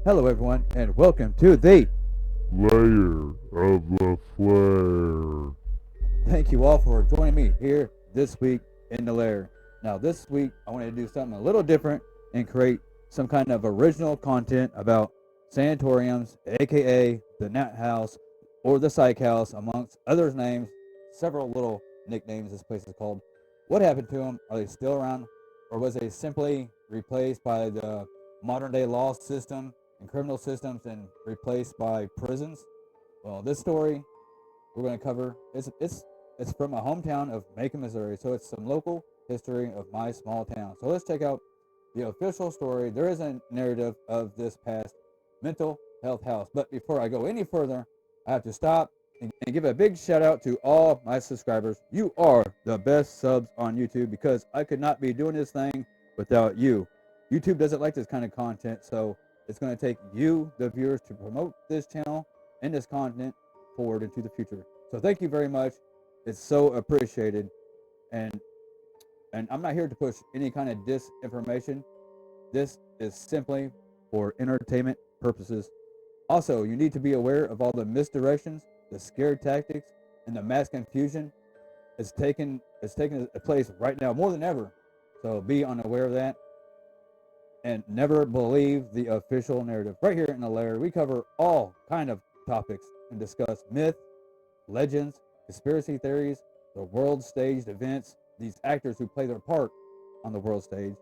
Hello, everyone, and welcome to the Lair of LaFlair. Thank you all for joining me here this week in the Lair. Now, this week, I wanted to do something a little different and create some kind of original content about sanatoriums, aka the Nut House or the Psych House, amongst others' names, several little nicknames this place is called. What happened to them? Are they still around, or was they simply replaced by the modern day law system and criminal systems and replaced by prisons? Well, this story we're going to cover it's from my hometown of Macon, Missouri. So it's some local history of my small town. So let's check out the official story. There is a narrative of this past mental health house. But before I go any further, I have to stop and give a big shout out to all my subscribers. You are the best subs on YouTube because I could not be doing this thing without you. YouTube doesn't like this kind of content, so it's going to take you, the viewers, to promote this channel and this content forward into the future. So thank you very much. It's so appreciated. And I'm not here to push any kind of disinformation. This is simply for entertainment purposes. Also, you need to be aware of all the misdirections, the scare tactics, and the mass confusion. It's taking place right now more than ever. So be unaware of that. And never believe the official narrative. Right here in the Lair, we cover all kind of topics and discuss myth, legends, conspiracy theories, the world staged events, these actors who play their part on the world stage.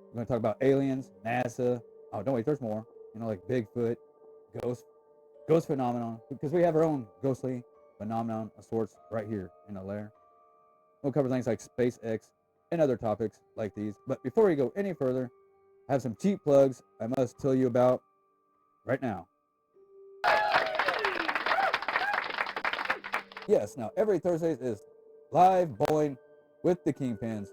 We're going to talk about aliens, NASA. Oh, don't wait, there's more. Like Bigfoot, ghost phenomenon, because we have our own ghostly phenomenon of sorts right here in the Lair. We'll cover things like SpaceX and other topics like these. But before we go any further, I have some cheap plugs I must tell you about right now. Yes, now every Thursday is live bowling with the Kingpins.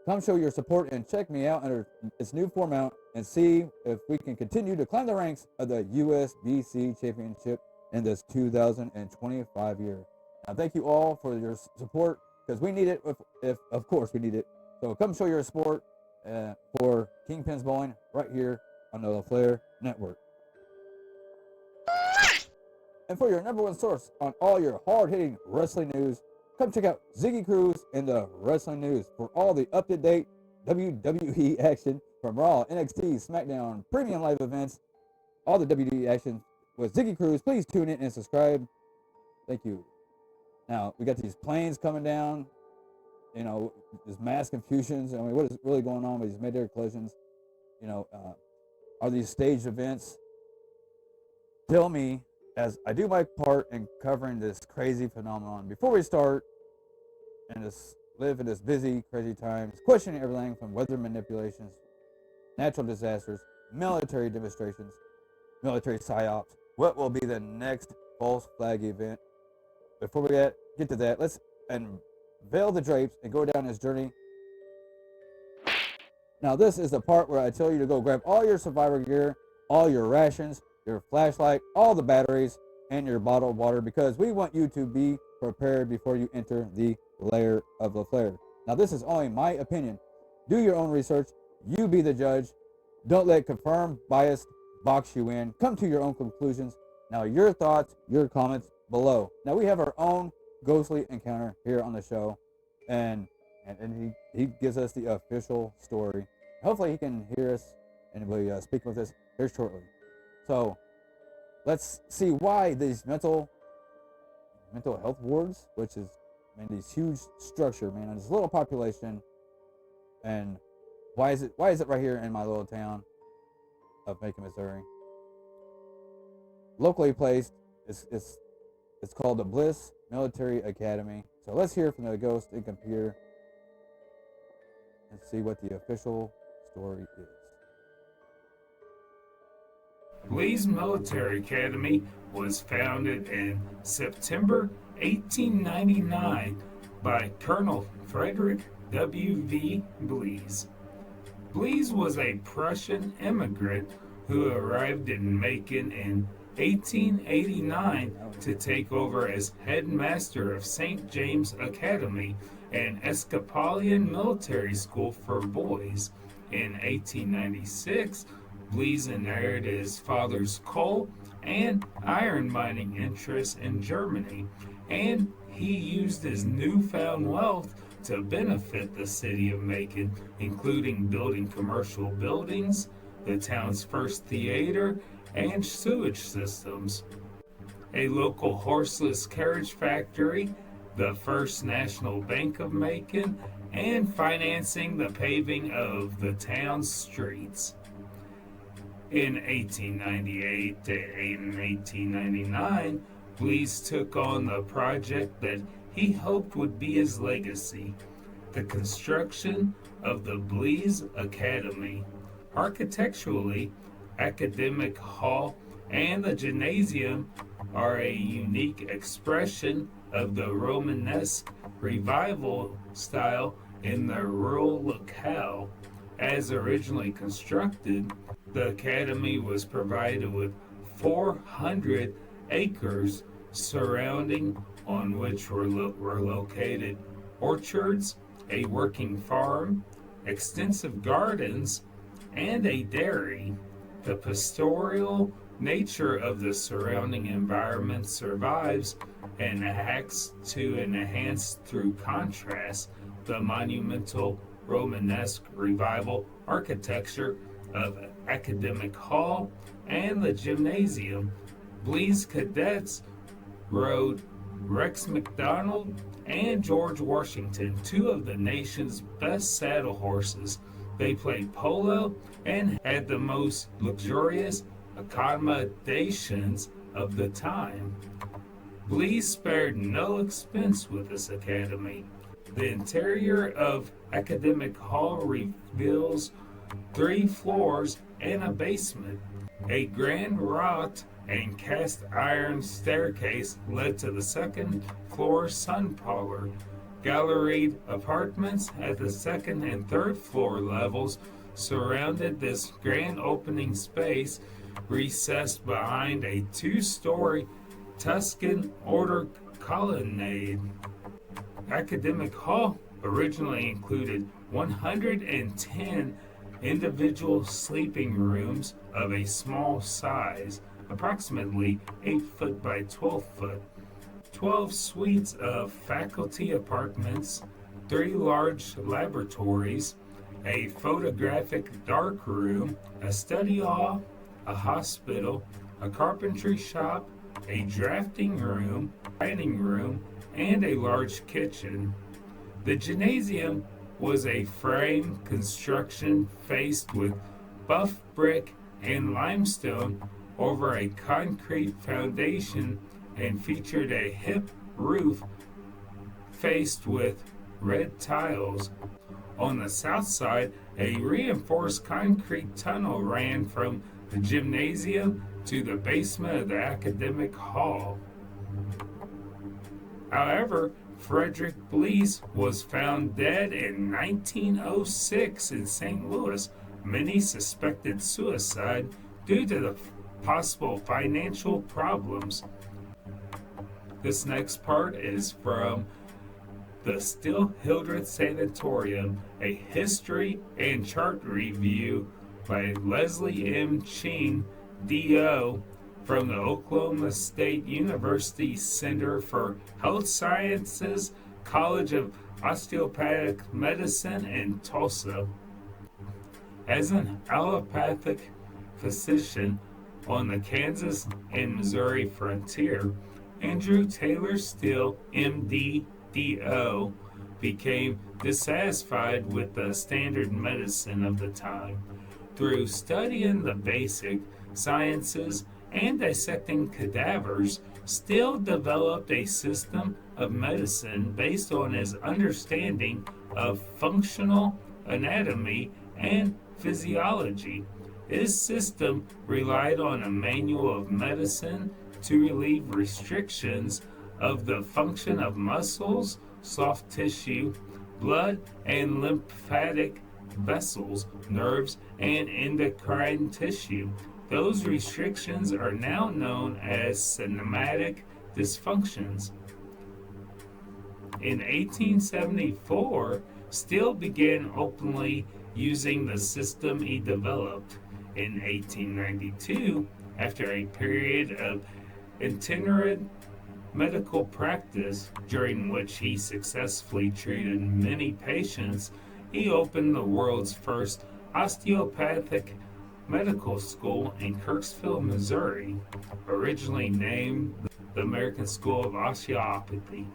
Come show your support and check me out under its new format and see if we can continue to climb the ranks of the USBC Championship in this 2025 year. Now, thank you all for your support because we need it. If of course we need it. So come show your support for Kingpins Bowling right here on the LaFlair Network. And for your number one source on all your hard-hitting wrestling news, come check out Ziggy Cruz in the Wrestling News for all the up-to-date WWE action from Raw, NXT, SmackDown, premium live events, all the WWE action with Ziggy Cruz. Please tune in and subscribe. Thank you. Now, we got these planes coming down, there's mass confusions. I mean, what is really going on with these mid-air collisions? Are these staged events? Tell me, as I do my part in covering this crazy phenomenon. Before we start and live in this busy, crazy times, questioning everything from weather manipulations, natural disasters, military demonstrations, military psyops, what will be the next false flag event? Before we get to that, let's unveil the drapes and go down this journey. Now, this is the part where I tell you to go grab all your survivor gear, all your rations, your flashlight, all the batteries, and your bottled water, because we want you to be prepared before you enter the Lair of LaFlair. Now, this is only my opinion. Do your own research. You be the judge. Don't let confirmed bias box you in. Come to your own conclusions. Now, your thoughts, your comments below. Now, we have our own ghostly encounter here on the show, and he gives us the official story. Hopefully, he can hear us and will be speaking with us here shortly. So let's see why these mental health wards, which is, these huge structure, this little population, and why is it right here in my little town of Macon, Missouri? Locally placed, it's called the Bliss Military Academy. So let's hear from the ghost and computer and see what the official story is. Blees Military Academy was founded in September 1899 by Colonel Frederick W.V. Blees. Blees was a Prussian immigrant who arrived in Macon in 1889 to take over as headmaster of St. James Academy, an Episcopalian military school for boys. In 1896, Blees inherited his father's coal and iron mining interests in Germany, and he used his newfound wealth to benefit the city of Macon, including building commercial buildings, the town's first theater, and sewage systems, a local horseless carriage factory, the First National Bank of Macon, and financing the paving of the town's streets. In 1898 to 1899, Blees took on the project that he hoped would be his legacy, the construction of the Blees Academy. Architecturally, Academic Hall and the gymnasium are a unique expression of the Romanesque revival style in the rural locale. As originally constructed, the academy was provided with 400 acres surrounding on which were located orchards, a working farm, extensive gardens, and a dairy. The pastoral nature of the surrounding environment survives and acts to enhance through contrast the monumental Romanesque revival architecture of Academic Hall and the gymnasium. Blees cadets rode Rex McDonald and George Washington, two of the nation's best saddle horses. They played polo and had the most luxurious accommodations of the time. Blees spared no expense with this academy. The interior of Academic Hall reveals 3 floors and a basement. A grand wrought and cast iron staircase led to the second floor sun parlor. Galleried apartments at the second and third floor levels surrounded this grand opening space, recessed behind a 2-story Tuscan order colonnade. Academic Hall originally included 110 individual sleeping rooms of a small size, approximately 8 foot by 12 foot, 12 suites of faculty apartments, 3 large laboratories, a photographic dark room, a study hall, a hospital, a carpentry shop, a drafting room, dining room, and a large kitchen. The gymnasium was a frame construction faced with buff brick and limestone over a concrete foundation and featured a hip roof faced with red tiles. On the south side, a reinforced concrete tunnel ran from the gymnasium to the basement of the Academic Hall. However, Frederick Blees was found dead in 1906 in St. Louis. Many suspected suicide due to the possible financial problems. This next part is from the Still Hildreth Sanatorium, a history and chart review by Leslie M. Ching, D.O., from the Oklahoma State University Center for Health Sciences, College of Osteopathic Medicine in Tulsa. As an allopathic physician on the Kansas and Missouri frontier, Andrew Taylor Still, M.D., D.O., became dissatisfied with the standard medicine of the time. Through studying the basic sciences and dissecting cadavers, Still developed a system of medicine based on his understanding of functional anatomy and physiology. His system relied on a manual of medicine to relieve restrictions of the function of muscles, soft tissue, blood and lymphatic vessels, nerves, and endocrine tissue. Those restrictions are now known as somatic dysfunctions. In 1874, Still began openly using the system he developed. In 1892, after a period of itinerant medical practice during which he successfully treated many patients, he opened the world's first osteopathic medical school in Kirksville, Missouri, originally named the American School of Osteopathy,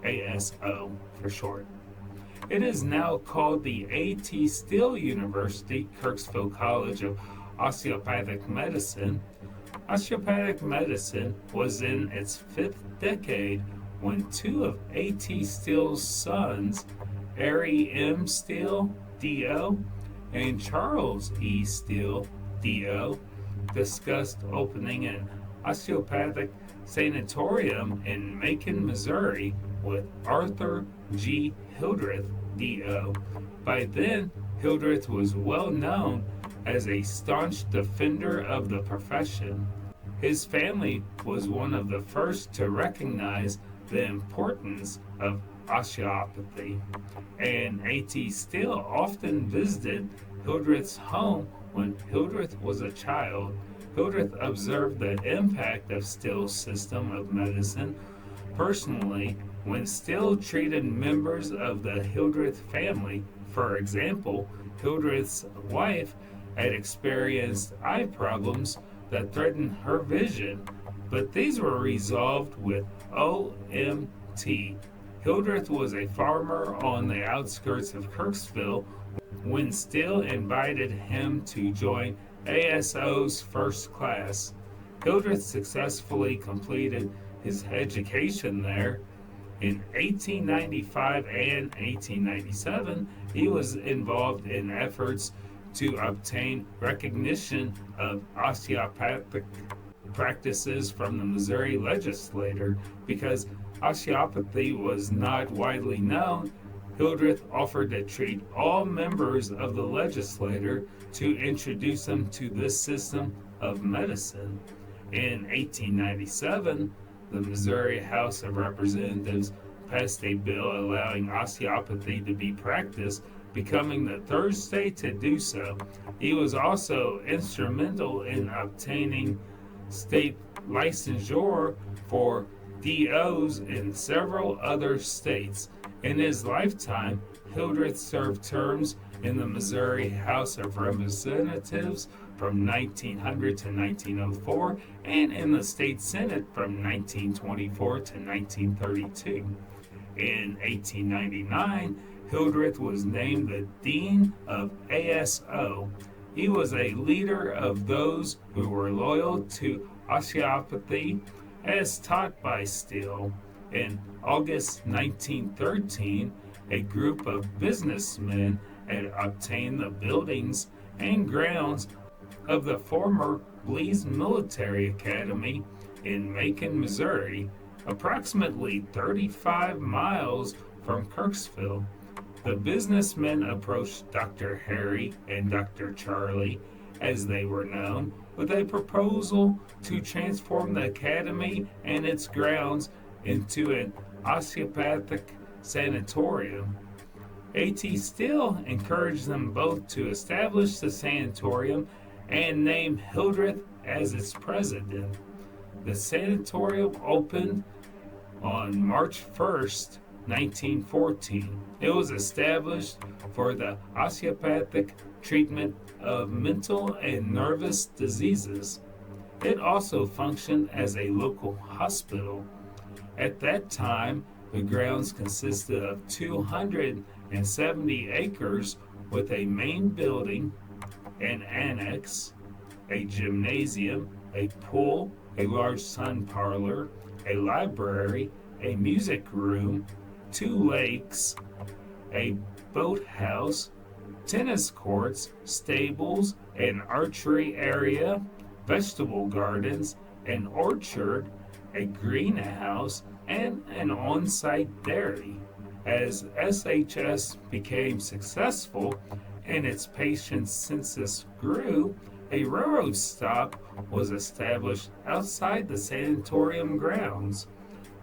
ASO for short. It is now called the A.T. Still University Kirksville College of Osteopathic Medicine. Osteopathic medicine was in its fifth decade when two of A.T. Still's sons, Ari M. Still, D.O., and Charles E. Still, D.O., discussed opening an osteopathic sanatorium in Macon, Missouri with Arthur G. Hildreth, D.O. By then, Hildreth was well known as a staunch defender of the profession. His family was one of the first to recognize the importance of osteopathy, and A.T. Still often visited Hildreth's home when Hildreth was a child. Hildreth observed the impact of Still's system of medicine personally when Still treated members of the Hildreth family. For example, Hildreth's wife had experienced eye problems that threatened her vision, but these were resolved with OMT. Hildreth was a farmer on the outskirts of Kirksville when Still invited him to join ASO's first class. Hildreth successfully completed his education there. In 1895 and 1897, he was involved in efforts to obtain recognition of osteopathic practices from the Missouri legislature. Because osteopathy was not widely known, Hildreth offered to treat all members of the legislature to introduce them to this system of medicine. In 1897, the Missouri House of Representatives passed a bill allowing osteopathy to be practiced, becoming the third state to do so. He was also instrumental in obtaining state licensure for DOs in several other states. In his lifetime, Hildreth served terms in the Missouri House of Representatives from 1900 to 1904 and in the state Senate from 1924 to 1932. In 1899, Hildreth was named the Dean of ASO. He was a leader of those who were loyal to osteopathy as taught by Still. In August 1913, a group of businessmen had obtained the buildings and grounds of the former Blees Military Academy in Macon, Missouri, approximately 35 miles from Kirksville. The businessmen approached Dr. Harry and Dr. Charlie, as they were known, with a proposal to transform the academy and its grounds into an osteopathic sanatorium. A.T. Still encouraged them both to establish the sanatorium and name Hildreth as its president. The sanatorium opened on March 1st, 1914. It was established for the osteopathic treatment of mental and nervous diseases. It also functioned as a local hospital. At that time, the grounds consisted of 270 acres with a main building, an annex, a gymnasium, a pool, a large sun parlor, a library, a music room, 2 lakes, a boathouse, tennis courts, stables, an archery area, vegetable gardens, an orchard, a greenhouse, and an on-site dairy. As SHS became successful and its patient census grew, a railroad stop was established outside the sanatorium grounds.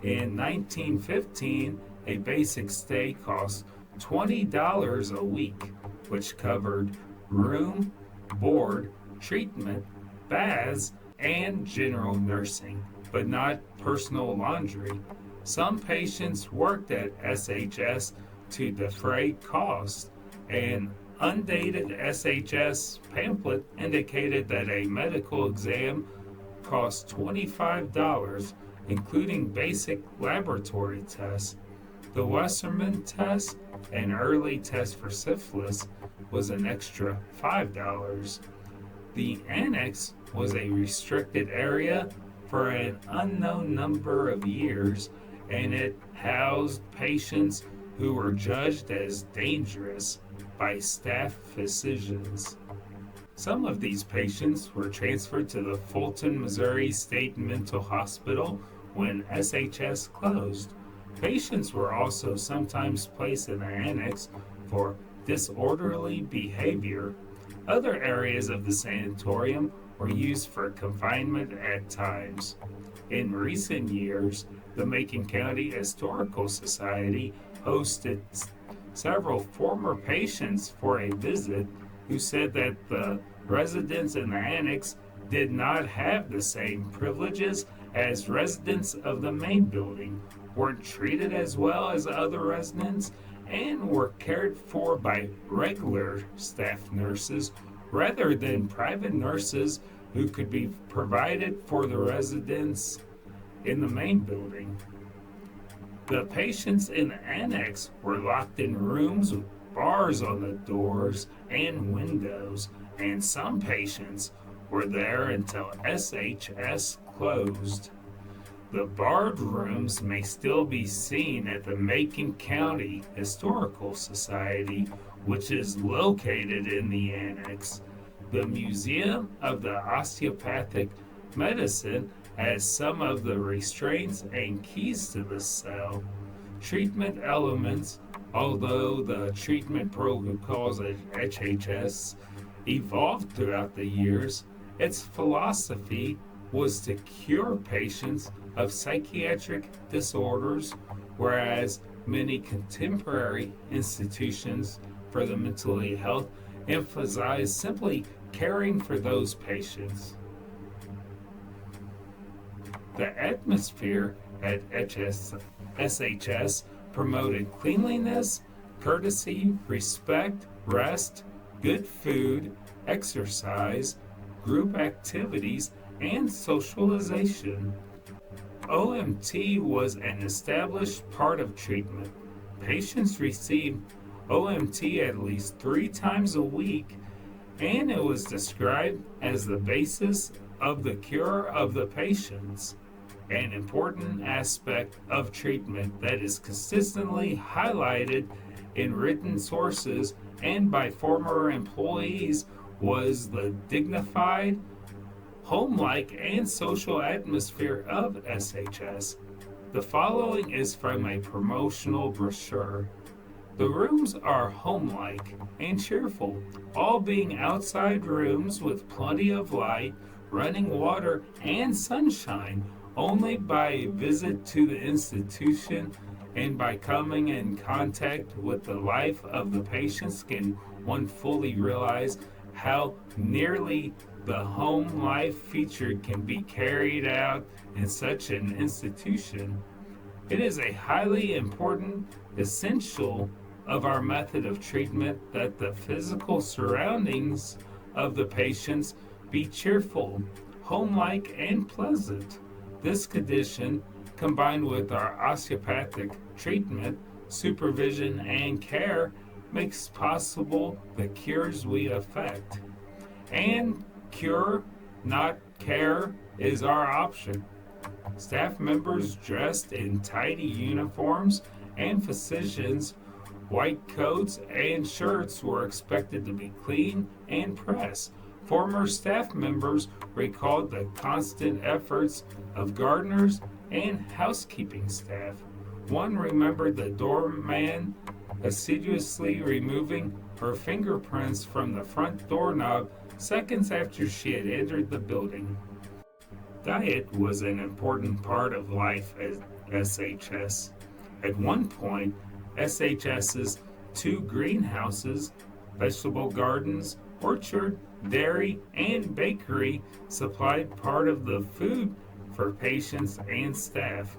In 1915, a basic stay cost $20 a week, which covered room, board, treatment, baths, and general nursing, but not personal laundry. Some patients worked at SHS to defray costs. An undated SHS pamphlet indicated that a medical exam cost $25, including basic laboratory tests. The Westerman test, an early test for syphilis, was an extra $5. The annex was a restricted area for an unknown number of years, and it housed patients who were judged as dangerous by staff physicians. Some of these patients were transferred to the Fulton, Missouri State Mental Hospital when SHS closed. Patients were also sometimes placed in the annex for disorderly behavior. Other areas of the sanatorium were used for confinement at times. In recent years, the Macon County Historical Society hosted several former patients for a visit who said that the residents in the annex did not have the same privileges as residents of the main building, weren't treated as well as other residents, and were cared for by regular staff nurses rather than private nurses who could be provided for the residents in the main building. The patients in the annex were locked in rooms with bars on the doors and windows, and some patients were there until SHS closed. The barred rooms may still be seen at the Macon County Historical Society, which is located in the annex. The Museum of the Osteopathic Medicine has some of the restraints and keys to the cell. Treatment elements, although the treatment protocols at HHS evolved throughout the years, its philosophy was to cure patients of psychiatric disorders, whereas many contemporary institutions for the mentally health emphasize simply caring for those patients. The atmosphere at SHS promoted cleanliness, courtesy, respect, rest, good food, exercise, group activities, and socialization. OMT was an established part of treatment. Patients received OMT at least 3 times a week, and it was described as the basis of the cure of the patients, an important aspect of treatment that is consistently highlighted in written sources and by former employees was the dignified, home-like, and social atmosphere of SHS. The following is from a promotional brochure. The rooms are home-like and cheerful, all being outside rooms with plenty of light, running water, and sunshine. Only by a visit to the institution and by coming in contact with the life of the patients can one fully realize how nearly the home life featured can be carried out in such an institution. It is a highly important, essential of our method of treatment that the physical surroundings of the patients be cheerful, home-like, and pleasant. This condition, combined with our osteopathic treatment, supervision, and care, makes possible the cures we effect. And cure, not care, is our option. Staff members dressed in tidy uniforms and physicians' white coats and shirts were expected to be clean and pressed. Former staff members recalled the constant efforts of gardeners and housekeeping staff. One remembered the doorman assiduously removing her fingerprints from the front doorknob seconds after she had entered the building. Diet was an important part of life at SHS. At one point, SHS's 2 greenhouses, vegetable gardens, orchard, dairy, and bakery supplied part of the food for patients and staff.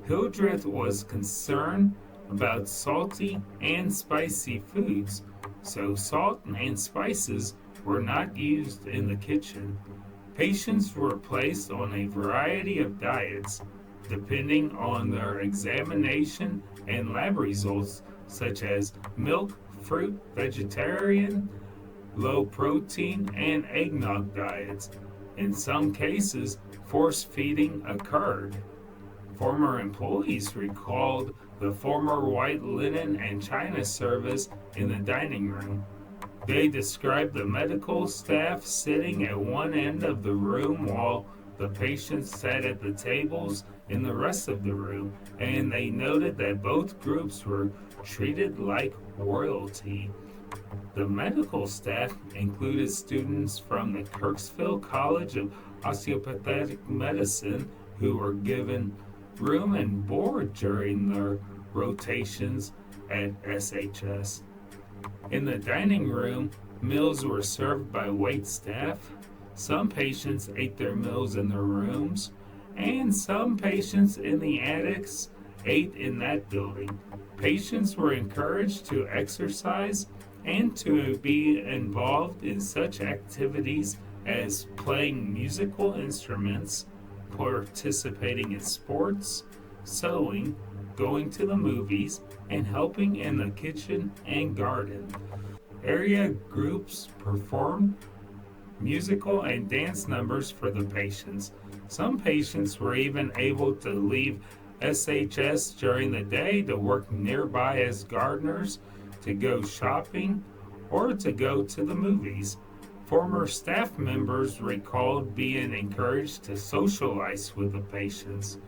Hildreth was concerned about salty and spicy foods, so salt and spices were not used in the kitchen. Patients were placed on a variety of diets depending on their examination and lab results, such as milk, fruit, vegetarian, low protein, and eggnog diets. In some cases, force feeding occurred. Former employees recalled the former white linen and china service in the dining room. They described the medical staff sitting at one end of the room while the patients sat at the tables in the rest of the room, and they noted that both groups were treated like royalty. The medical staff included students from the Kirksville College of Osteopathic Medicine who were given room and board during their rotations at SHS. In the dining room, meals were served by wait staff. Some patients ate their meals in their rooms, and some patients in the attics ate in that building. Patients were encouraged to exercise and to be involved in such activities as playing musical instruments, participating in sports, sewing, going to the movies, and helping in the kitchen and garden. Area groups performed musical and dance numbers for the patients. Some patients were even able to leave SHS during the day to work nearby as gardeners, to go shopping, or to go to the movies. Former staff members recalled being encouraged to socialize with the patients.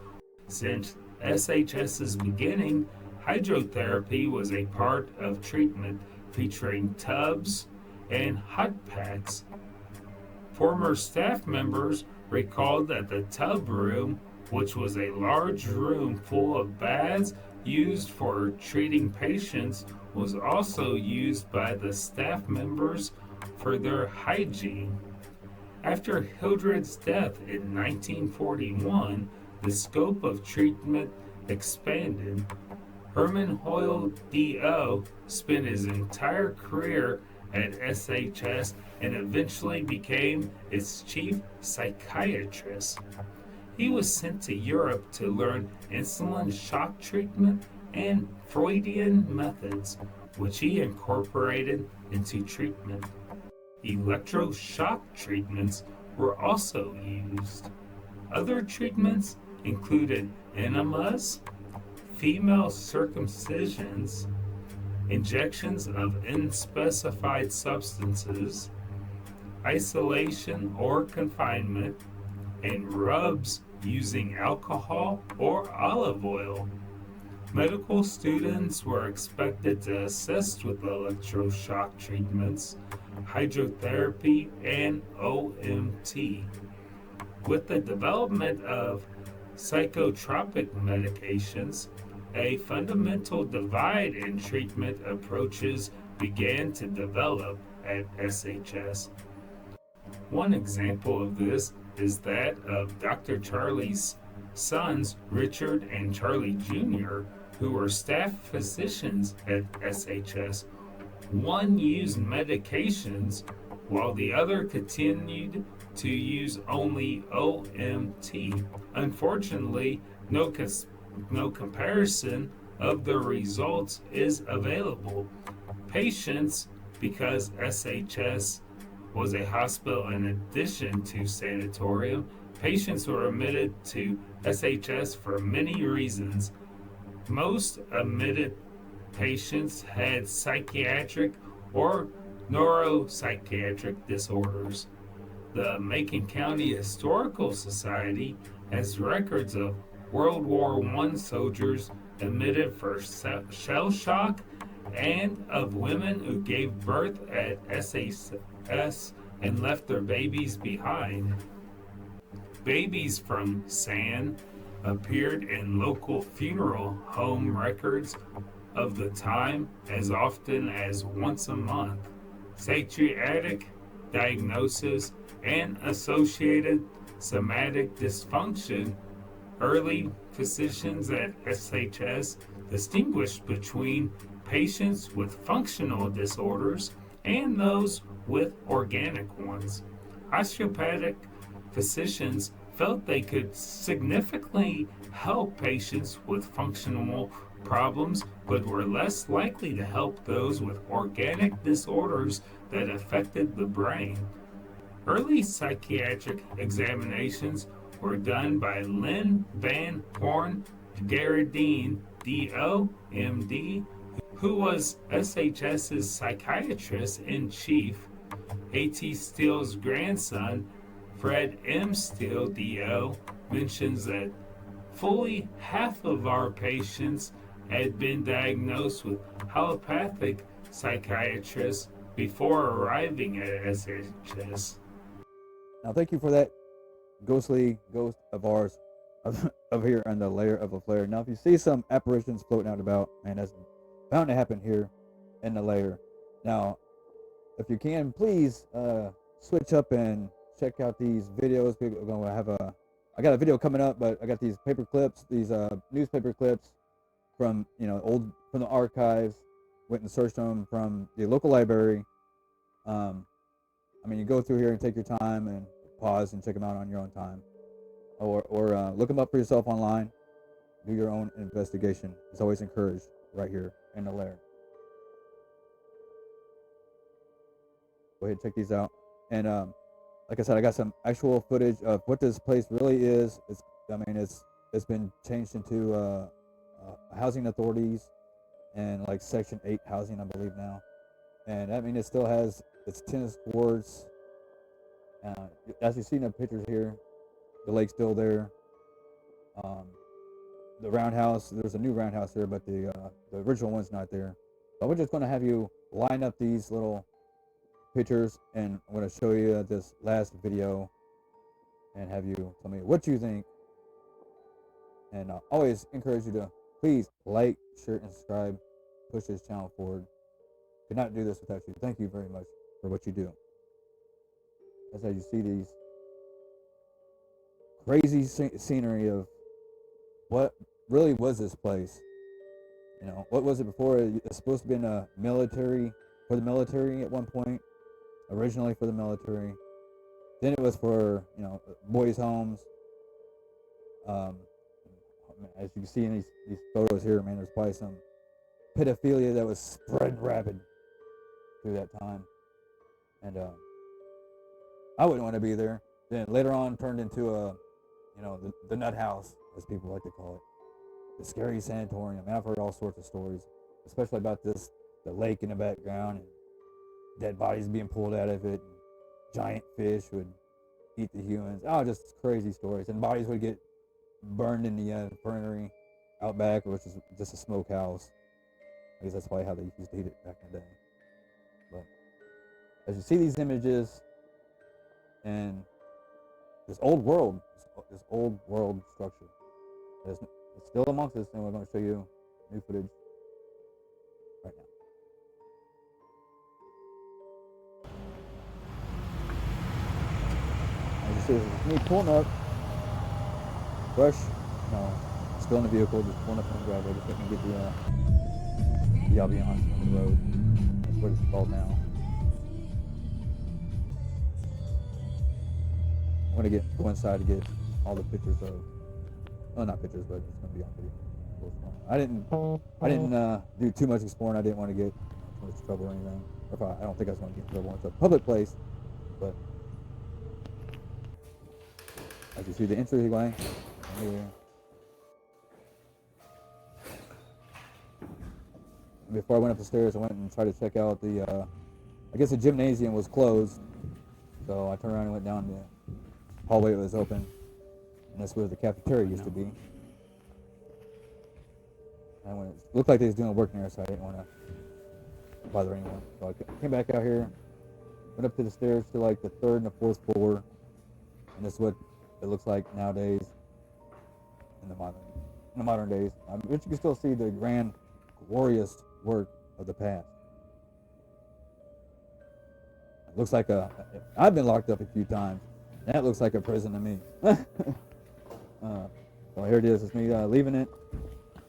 Since SHS's beginning, hydrotherapy was a part of treatment, featuring tubs and hot packs. Former staff members recalled that the tub room, which was a large room full of baths used for treating patients, was also used by the staff members for their hygiene. After Hildreth's death in 1941, the scope of treatment expanded. Herman Hoyle D.O. spent his entire career at SHS and eventually became its chief psychiatrist. He was sent to Europe to learn insulin shock treatment and Freudian methods, which he incorporated into treatment. Electroshock treatments were also used. Other treatments included enemas, female circumcisions, injections of unspecified substances, isolation or confinement, and rubs using alcohol or olive oil. Medical students were expected to assist with electroshock treatments, hydrotherapy, and OMT. With the development of psychotropic medications, a fundamental divide in treatment approaches began to develop at SHS. One example of this is that of Dr. Charlie's sons, Richard and Charlie Jr., who were staff physicians at SHS. One used medications while the other continued to use only OMT. Unfortunately, no comparison of the results is available. Patients, because SHS was a hospital in addition to sanatorium, patients were admitted to SHS for many reasons. Most admitted patients had psychiatric or neuropsychiatric disorders. The Macon County Historical Society has records of World War I soldiers admitted for shell shock and of women who gave birth at SHS and left their babies behind. Babies from SAN appeared in local funeral home records of the time as often as once a month. psychiatric diagnosis, and associated somatic dysfunction. Early physicians at SHS distinguished between patients with functional disorders and those with organic ones. Osteopathic physicians felt they could significantly help patients with functional problems, but were less likely to help those with organic disorders that affected the brain. Early psychiatric examinations were done by Lynn Van Horn Gerardine, DO, MD, who was SHS's psychiatrist in chief. A.T. Steele's grandson, Fred M. Steele, DO, mentions that fully half of our patients had been diagnosed with allopathic psychiatrists before arriving at SHS. Now, thank you for that ghostly ghost of ours of here on the Lair of LaFlair. Now, if you see some apparitions floating out about, man, that's bound to happen here in the Lair. Now, if you can, please switch up and check out these videos. We're going to have I got a video coming up, but I got these paper clips, these newspaper clips from, from the archives. Went and searched them from the local library. You go through here and take your time and pause and check them out on your own time, or look them up for yourself online. Do your own investigation. It's always encouraged right here in the Lair. Go ahead and check these out. And like I said, I got some actual footage of what this place really is. It's been changed into housing authorities and like Section 8 housing, I believe now. And it still has its tennis courts. As you see in the pictures here, the lake's still there. The roundhouse, there's a new roundhouse there, but the original one's not there. So we're just going to have you line up these little pictures, and I'm going to show you this last video and have you tell me what you think. And I always encourage you to please like, share, and subscribe. Push this channel forward. Could not do this without you. Thank you very much for what you do. As you see these crazy scenery of what really was this place. What was it before? It's supposed to be for the military at one point. Originally for the military. Then it was for, boys' homes. As you can see in these photos here, man, there's probably some pedophilia that was spread rapid through that time. And I wouldn't want to be there. Then later on turned into the nut house, as people like to call it. The scary sanatorium. And I've heard all sorts of stories, especially about the lake in the background, and dead bodies being pulled out of it. And giant fish would eat the humans. Oh, just crazy stories. And bodies would get burned in the infirmary out back, which is just a smokehouse. I guess that's probably how they used to eat it back in the day. But as you see these images and this old world structure, it's still amongst us, and we're going to show you new footage right now. As you see, this is me pulling up, still in the vehicle, just pulling up in the driveway, just looking to get the ambiance on the road. That's what it's called now. I'm going to go inside to get all the pictures of, not pictures, but it's going to be on video. I didn't do too much exploring. I didn't want to get too much trouble or anything. I don't think I was going to get in trouble. It's a public place, but as you see the entryway here. Before I went up the stairs, I went and tried to check out I guess the gymnasium was closed. So I turned around and went down the hallway that was open. And that's where the cafeteria used to be. And when it looked like they was doing work in there, so I didn't want to bother anyone. So I came back out here, went up to the stairs to like the third and the fourth floor. And this is what it looks like nowadays in the modern days. But you can still see the grand, glorious work of the past. It looks like I've been locked up a few times. That looks like a prison to me. So here it is. It's me leaving it.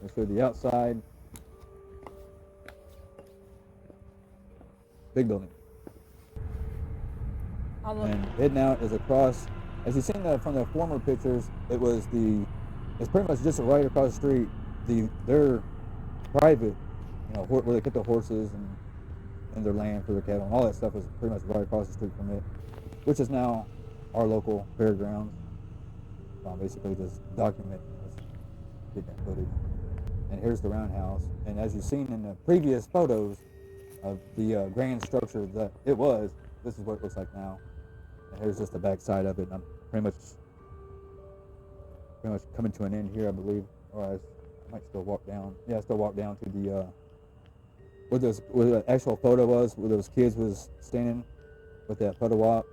Let's show the outside. Big building. And heading out is across. As you've seen from the former pictures, it's pretty much just right across the street. Their private, where they put the horses and their land for their cattle and all that stuff is pretty much right across the street from it, which is now our local fairgrounds. So I'm basically just documenting this, getting that footage. And here's the roundhouse. And as you've seen in the previous photos of the grand structure that it was, this is what it looks like now. And here's just the back side of it. And I'm pretty much coming to an end here, I believe. Or I might still walk down. Yeah, I still walk down to the where the actual photo was, where those kids was standing with that photo op.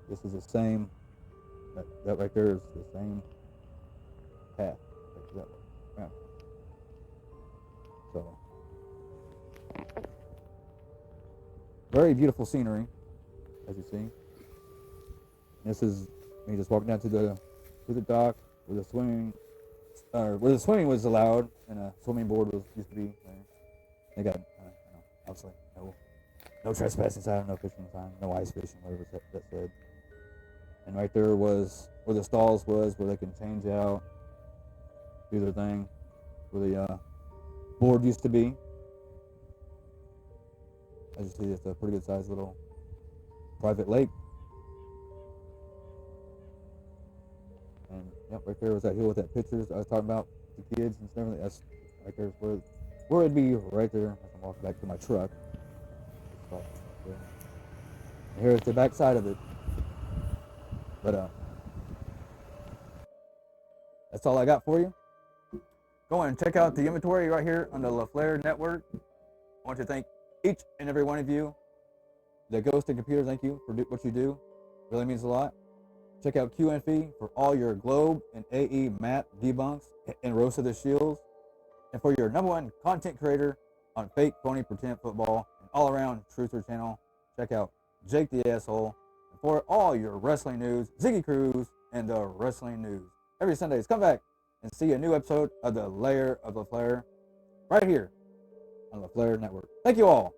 This is the same. That right there is the same path. That way. Yeah. So very beautiful scenery, as you see. This is me just walking down to the dock where the swimming was allowed and a swimming board used to be there. They got obviously no trespassing sign, no fishing sign, no ice fishing, whatever that said. And right there was where the stalls was, where they can change out, do their thing, where the board used to be. As you see, it's a pretty good sized little private lake. And yep, right there was that hill with that pictures I was talking about, the kids and everything. That's right there where it'd be right there as I'm walking back to my truck. And here's the back side of it. But that's all I got for you. Go and check out the inventory right here on the LaFlair network. I want to thank each and every one of you that goes to computer. Thank you for what you do. It really means a lot. Check out QNF for all your Globe and AE map debunks and Roast of the Shields. And for your #1 content creator on fake, phony, pretend football and all around truther channel, check out Jake the Asshole. And for all your wrestling news, Ziggy Cruz and the Wrestling News. Every Sundays, come back and see a new episode of the Lair of LaFlair right here on LaFlair Network. Thank you all.